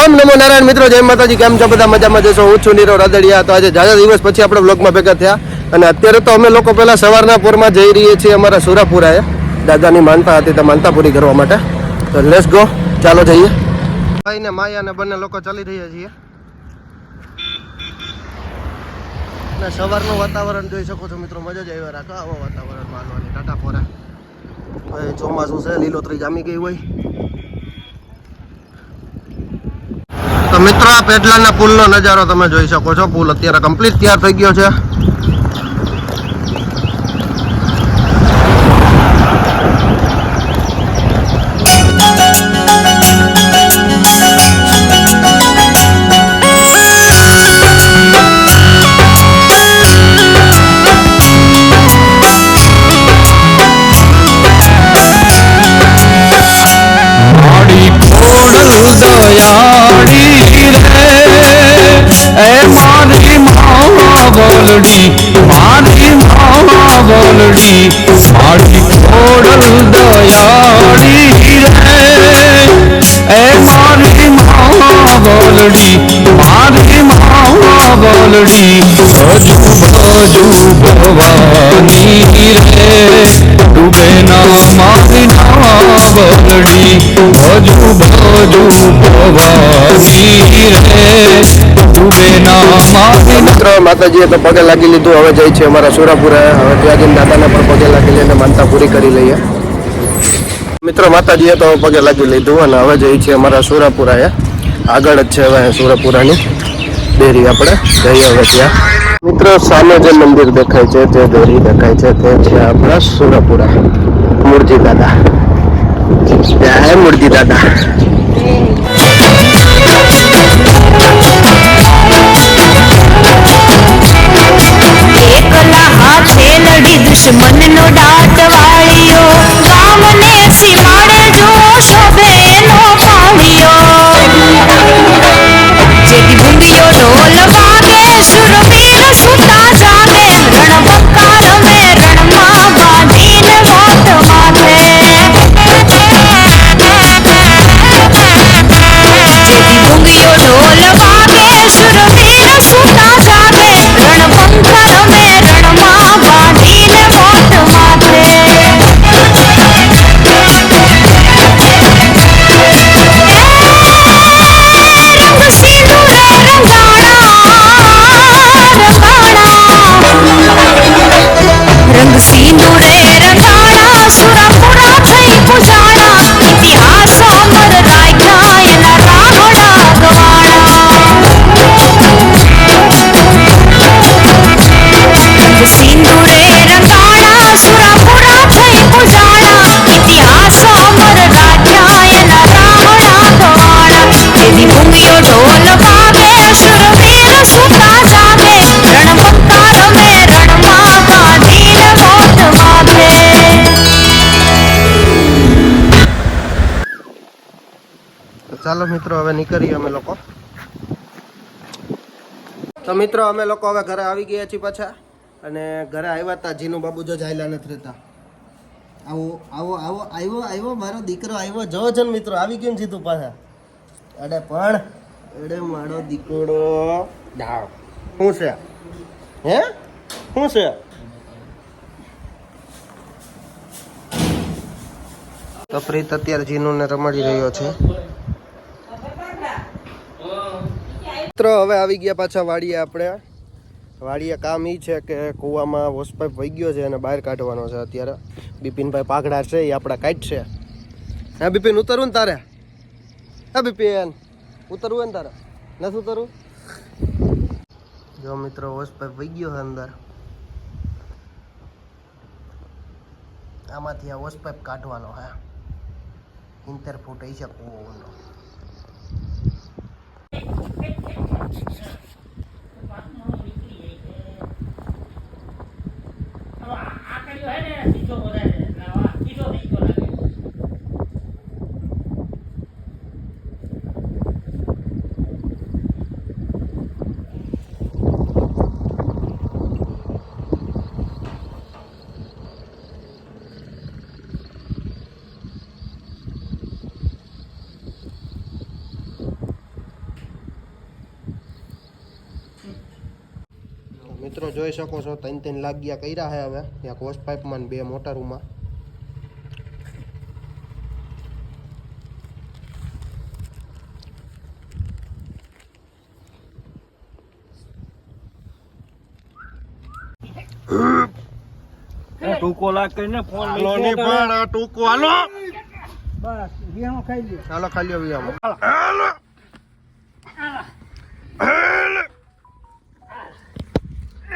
ઓમ નમો નારાયણ મિત્રો, જય માતાજી. કેમ છો બધા? મજામાં જશો. હું છું નીરવ રાદડિયા. તો આજે જાજા દિવસ પછી આપણે વ્લોગમાં ભેગા થયા અને અત્યારે તો અમે લોકો પહેલા સવારના પોરમાં જઈ રહીએ છીએ અમારા સુરાપુરાએ. દાદાની માનતા હતી તો માનતા પૂરી કરવા માટે. તો લેટ્સ ગો, ચાલો જઈએ. ભાઈ ને માયા ને બંને લોકો ચાલી રહ્યા છીએ અને સવારનું વાતાવરણ જોઈ શકો છો મિત્રો. મજા જ આવ્યા રાખો આવા વાતાવરણમાં હાલવાની. ટાટા પોરા ચોમાસું છે, લીલોતરી જામી ગઈ હોય. તો મિત્રો આ પેટલાના પુલનો નજારો તમે જોઈ શકો છો. પુલ અત્યારે કમ્પ્લીટ તૈયાર થઈ ગયો છે. મારી મા બોલડી મારી ખોડલ દયાળી રે એ મારી મા બોલડી મારી મા બોલડી હજુ ભવાની રે ડૂબે ના મારી ના બોલડી હજુ ભવાની રે ડૂબે ના મારી. મિત્રો માતાજીએ તો પગે લાગી લીધું. હવે જાય છે અમારા સુરાપુરા. હવે ત્યાં જઈને દાદાને પણ પગે લાગી લઈને માનતા પૂરી કરી લઈએ. મિત્રો માતાજીએ તો પગે લાગી લીધું અને હવે જઈએ છીએ અમારા સુરાપુરાએ. આગળ જ છે હવે સુરાપુરાની ડેરી. આપણે જઈએ હવે ત્યાં. મિત્રો સામે જે મંદિર દેખાય છે, જે ડેરી દેખાય છે, તે છે આપણા સુરાપુરા. મૂળજી દાદા, ત્યાં હે મૂળજી દાદા. દુશ્મન નો દાંત વાળીઓ ગામને સીમાડે જો શોભે નો પાળીઓ જેથી ભૂંડિયો ઢોલ વાગે શુરવીર સુતા જાગે રણબંકા રમે રણમાં બાંધીને મોત માથે જેથી ભૂંડિયો ઢોલ વાગે શુરવીર સુતા જાગે રણબંકા રમે રણમાં બાંધીને મોત માથે. રંગ સિંદૂરે રંગાણા સુરાપુરા થઈ પુજાણા ઇતિહાસ અમર રાખ્યા એના રાવણા ગવાણા. સિંદૂરે રંગાણા સુરાપુરા થઈ પુજાણા ઇતિહાસ અમર રાખ્યા એના રાવણા ગવાણા. તેથી ભૂમિયો ઢોલ વાગે શુરવીર સુતા જાગે રણબંકા રમે રણમાં બાંધીને મોત માથે. ચાલો મિત્રો હવે નીકળીએ અમે લોકો. તો મિત્રો અમે લોકો હવે ઘરે આવી ગયા છીએ પાછા. અને ઘરે આવ્યા હતા. જીનું બાબુ જો જાયલા નથી રહેતા. આવો આવો આવો આવ્યો આવ્યો મારો દીકરો આવ્યો. જો છે ને મિત્રો આવી ગયો ને સીધું પાછા. અડે પણ અડે મારો દીકરો ડાવ શું છે? હે શું છે? તો પ્રીત અત્યારે જીનુને રમાડી રહ્યો છે. મિત્રો હવે આવી ગયા પાછા વાડીએ. આપણે વાડીએ કામ એ છે કે કૂવામાં વોશપાઇપ વહી ગયો છે અને બહાર કાઢવાનો છે અત્યારે. બિપિનભાઈ પાઘડા છે એ આપણા કાઢશે. હા બિપિન, ઉતરવું ને તારે? હા બિપિન, ઉતરવું ને તારે? નથી ઉતરવું? જો મિત્રો વોશપાઇપ વહી ગયો છે અંદર. આમાંથી આ વોશપાઇપ કાઢવાનો. હા 70 ફૂટ હશે કૂવાનો. મિત્રો જોઈ શકો છો 3 લાગ્યા કર્યા છે હવે એક હોસ પાઇપમાં 2 મોટરમાં. ટૂંકો લાગ કરીને ફોન હાલો ની પણ આ ટૂંકો હાલો બસ વિયામો ખાઈ લ્યો. હાલો ખાલી આવી આમ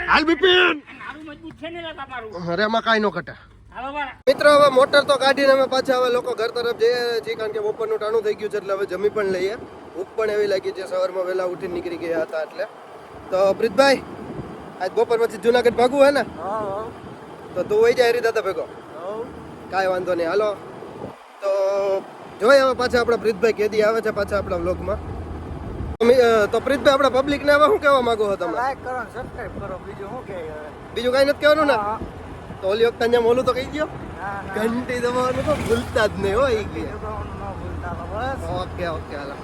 હાલ બિપિન મારું મજબૂત છે ને લા તમારું. અરે એમાં કાંઈ નો ઘટે. હાલો બાળા. મિત્રો હવે મોટર તો કાઢીને અમે પાછા હવે લોકો ઘર તરફ જઈએ છીએ કારણ કે બપોરનું ટાણું થઈ ગયું છે એટલે હવે જમી પણ લઈએ. ભૂખ પણ એવી લાગી છે સવારમાં વહેલા ઉઠીને નીકળી ગયા હતા એટલે. તો પ્રીતભાઈ આજ બપોર પછી જુનાગઢ ભાગવું હે ને તો તું વહી જાય હરી દાદા ભેગો કાંઈ વાંધો નહીં હાલો. તો જોઈએ હવે પાછા આપણા પ્રીતભાઈ કેદી આવે છે પાછા આપણા વ્લોગમાં. તો પ્રીતભાઈ આપણા પબ્લિકને હવે શું કહેવા માંગો છો તમે? લાઈક કરો સબસ્ક્રાઇબ કરો બીજું શું કે બીજું કાંઈ નથી કહેવાનું ને? તો ઓલી વખતે અહીંયા મોલું તો કહી દો ના ઘંટી દબાવવાનું તો ભૂલતા જ નહીં હોય કે ન ભૂલતા બસ. ઓકે ઓકે હાલો.